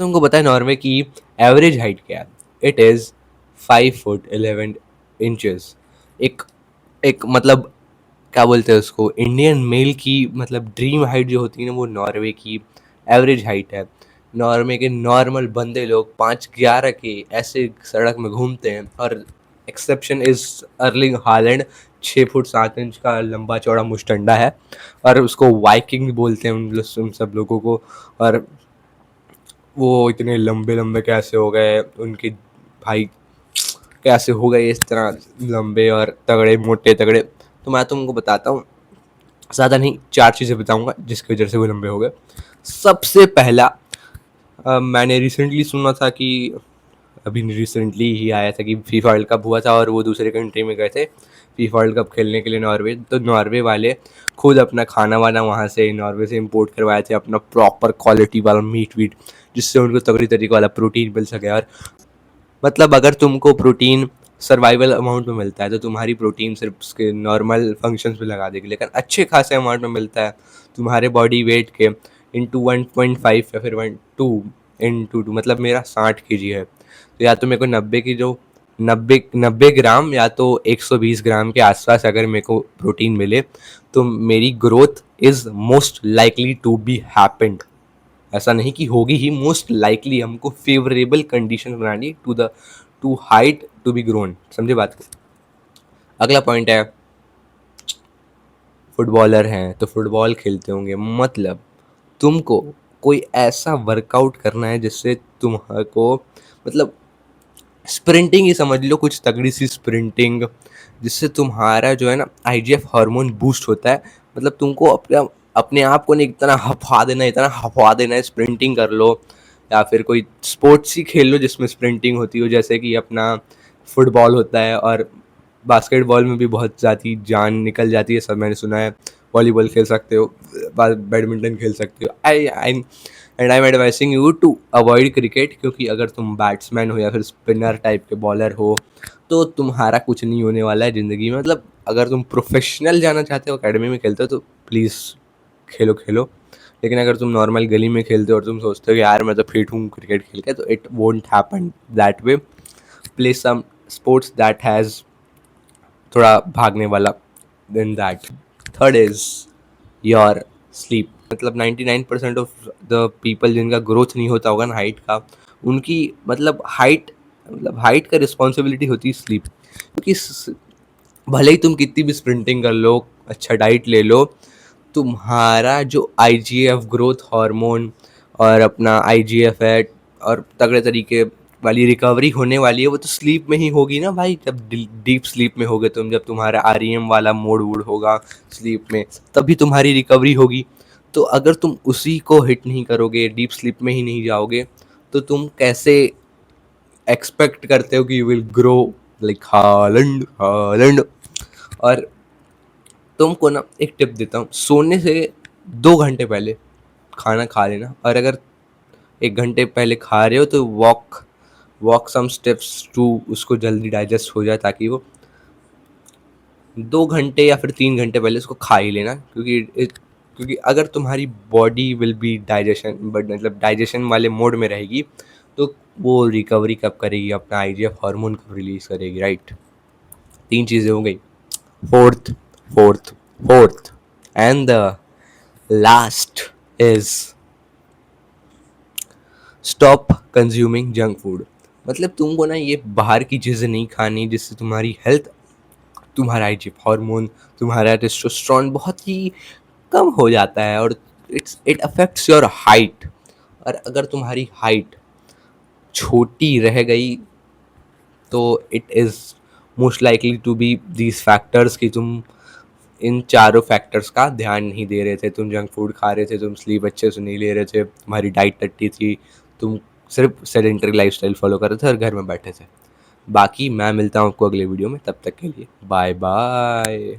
तुमको पता है नॉर्वे की एवरेज हाइट क्या है? It is 5 foot 11 inches. एक एक मतलब क्या बोलते हैं उसको, इंडियन मेल की मतलब ड्रीम हाइट जो होती है ना, वो नॉर्वे की एवरेज हाइट है। नॉर्वे के नॉर्मल बंदे लोग 5'11" के ऐसे सड़क में घूमते हैं, और exception is Erling Haaland. 6 foot 7 inch का लंबा चौड़ा मुस्टंडा है, और उसको वाइकिंग बोलते हैं उन सब लोगों को। और वो इतने लंबे लंबे कैसे हो गए उनके भाई, कैसे हो गए इस तरह लंबे और तगड़े, मोटे तगड़े? तो मैं तुमको बताता हूँ, ज़्यादा नहीं, 4 चीज़ें बताऊंगा जिसकी वजह से वो लंबे हो गए। सबसे पहला, मैंने रिसेंटली सुना था कि अभी रिसेंटली ही आया था कि फीफा वर्ल्ड कप हुआ था और वो दूसरे कंट्री में गए थे फीफा वर्ल्ड कप खेलने के लिए, नॉर्वे। तो नॉर्वे वाले खुद अपना खाना वाना वहाँ से नॉर्वे से इंपोर्ट करवाए थे, अपना प्रॉपर क्वालिटी वाला मीट वीट, जिससे उनको तगड़ी तरीके वाला प्रोटीन मिल सके। और मतलब अगर तुमको प्रोटीन सर्वाइवल अमाउंट में मिलता है तो तुम्हारी प्रोटीन सिर्फ उसके नॉर्मल फंक्शंस पे लगा देगी, लेकिन अच्छे खासे अमाउंट में मिलता है तुम्हारे बॉडी वेट के इंटू 1.5 या फिर 1 2 मतलब मेरा 60 kg है, तो या तो मेरे को 90 ग्राम या तो 120 ग्राम के आसपास अगर मेरे को प्रोटीन मिले, तो मेरी growth is most likely to be happened. ऐसा नहीं कि होगी ही, मोस्ट लाइकली हमको फेवरेबल कंडीशन बनानी to height to be grown. समझे बात को? अगला पॉइंट है, फुटबॉलर हैं तो फुटबॉल खेलते होंगे, मतलब तुमको कोई ऐसा वर्कआउट करना है जिससे तुमको मतलब स्प्रिंटिंग ही समझ लो, कुछ तगड़ी सी स्प्रिंटिंग, जिससे तुम्हारा जो है ना आईजीएफ हार्मोन बूस्ट होता है। मतलब तुमको अपने अपने आप को नहीं इतना हफवा देना है, स्प्रिंटिंग कर लो, या फिर कोई स्पोर्ट्स ही खेल लो जिसमें स्प्रिंटिंग होती हो, जैसे कि अपना फुटबॉल होता है, और बास्केटबॉल में भी बहुत ज़्यादा जान निकल जाती है, सब मैंने सुना है। वॉलीबॉल खेल सकते हो, बैडमिंटन खेल सकते हो। I I and I am advising you to avoid cricket, क्योंकि अगर तुम बैट्समैन हो या फिर स्पिनर टाइप के बॉलर हो तो तुम्हारा कुछ नहीं होने वाला है ज़िंदगी में। मतलब अगर तुम प्रोफेशनल जाना चाहते हो, अकेडमी में खेलते हो, तो प्लीज़ खेलो खेलो। लेकिन अगर तुम नॉर्मल गली में खेलते हो और तुम सोचते हो कि यार मैं तो फिट हूँ क्रिकेट खेल के, तो it won't happen that way. Play some sports that has थोड़ा भागने वाला then that. Third is your sleep. मतलब 99% ऑफ द पीपल जिनका ग्रोथ नहीं होता होगा ना हाइट का, उनकी मतलब हाइट का रिस्पॉन्सिबिलिटी होती है स्लीप। क्योंकि भले ही तुम कितनी भी स्प्रिंटिंग कर लो, अच्छा डाइट ले लो, तुम्हारा जो आईजीएफ ग्रोथ हार्मोन और अपना आईजीएफ है और तगड़े तरीके वाली रिकवरी होने वाली है, वो तो स्लीप में ही होगी ना भाई। जब डीप स्लीप में होगे तुम, जब तुम्हारा आरईएम वाला मोड वूड होगा स्लीप में, तभी तुम्हारी रिकवरी होगी। तो अगर तुम उसी को हिट नहीं करोगे, डीप स्लीप में ही नहीं जाओगे, तो तुम कैसे एक्सपेक्ट करते हो कि you will grow like Holland Holland? और तुमको ना एक टिप देता हूँ, सोने से 2 घंटे पहले खाना खा लेना, और अगर 1 घंटे पहले खा रहे हो तो walk walk some steps to उसको जल्दी डाइजेस्ट हो जाए, ताकि वो 2 घंटे या फिर 3 घंटे पहले उसको खा ही लेना। क्योंकि अगर तुम्हारी body will be digestion but मतलब डाइजेशन वाले मोड में रहेगी, तो वो रिकवरी कब करेगी, अपना आईजीएफ हार्मोन कब रिलीज करेगी, राइट? 3 चीज़ें हो गई। Fourth fourth fourth and the last is stop consuming junk food. मतलब तुमको ना ये बाहर की चीज़ें नहीं खानी जिससे तुम्हारी हेल्थ, तुम्हारा आईजीएफ हार्मोन, तुम्हारा टेस्टोस्टेरोन बहुत ही कम हो जाता है, और इट अफेक्ट्स योर हाइट। और अगर तुम्हारी हाइट छोटी रह गई, तो it is most likely to be these factors कि तुम इन चारों फैक्टर्स का ध्यान नहीं दे रहे थे। तुम जंक फूड खा रहे थे, तुम स्लीप अच्छे से नहीं ले रहे थे, तुम्हारी डाइट टट्टी थी, तुम सिर्फ सेडेंटरी लाइफस्टाइल फॉलो कर रहे थे और घर में बैठे थे। बाकी मैं मिलता हूँ आपको अगले वीडियो में, तब तक के लिए बाय बाय।